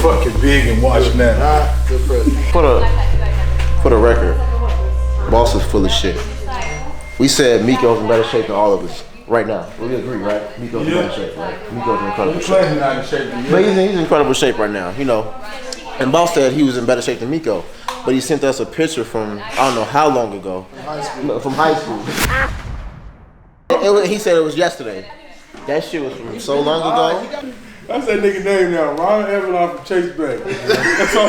fucking big and watch now. For the record, Boss is full of shit. We said Miko's in better shape than all of us right now. We agree, right? Miko's in better shape, right? Miko's in incredible shape. Not in shape. But he's in incredible shape right now, you know. And Boss said he was in better shape than Miko. But he sent us a picture from, I don't know how long ago. From high school. He said it was yesterday. That shit was from so long ago. That's that nigga name now, Ronald Evelyn from Chase Bank. That's all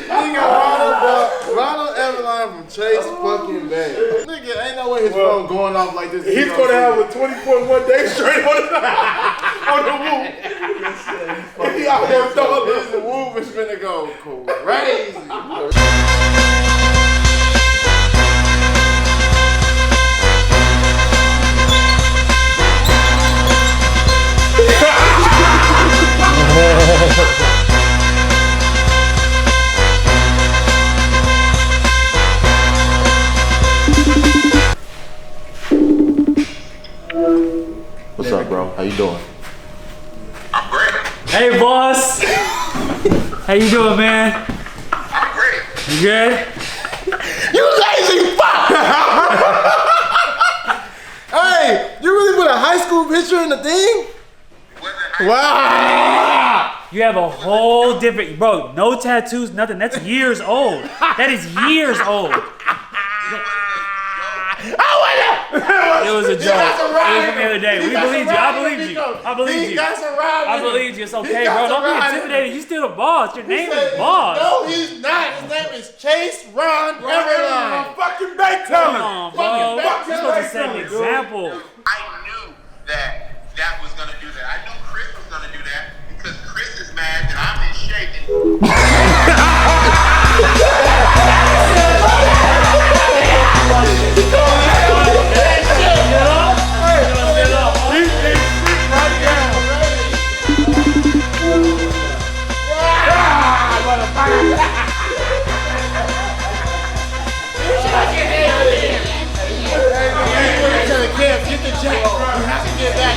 Nigga Ronald Evelyn from Chase fucking Bank. Nigga, ain't no way his phone going off like this. He's gonna have a 20.1 day straight on the whoop. He out there throwing This whoop is finna go crazy. What's up, bro? How you doing? I'm great. Hey, boss. How you doing, man? I'm great. You good? You lazy fuck! Hey, you really put a high school picture in the thing? Wow! You have a whole different, bro. No tattoos, nothing. That's years old. That is years old. It was a joke. It was from the other day. We believed you. I believed you. I believed you. I believed you. It's okay, bro. Don't be intimidated. You still the boss. Your name is Boss. No, he's not. His name is Chase Ron Everline. fucking bank Come teller. on, bro. You're supposed to set an example. I knew that was gonna do that. I knew Chris was gonna do that because Chris is mad that I'm in shape. Get the jack. You have to get back.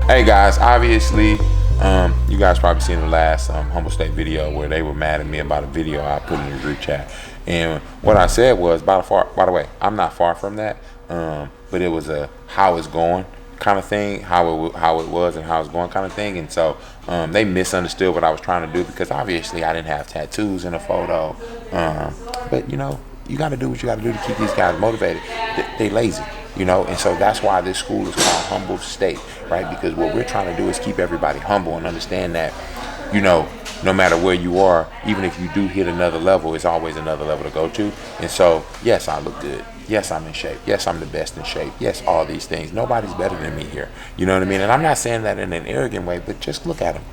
Hey guys, obviously, you guys probably seen the last Humble State video where they were mad at me about a video I put in the group chat. And what I said was, by the way, I'm not far from that, but it was a how it's going kind of thing, how it was and how it's going kind of thing. And so they misunderstood what I was trying to do because obviously I didn't have tattoos in the photo. But you know, you got to do what you got to do to keep these guys motivated. They lazy. You know, and so that's why this school is called Humble State, right? Because what we're trying to do is keep everybody humble and understand that, you know, no matter where you are, even if you do hit another level, it's always another level to go to. And so, yes, I look good. Yes, I'm in shape. Yes, I'm the best in shape. Yes, all these things. Nobody's better than me here. You know what I mean? And I'm not saying that in an arrogant way, but just look at them.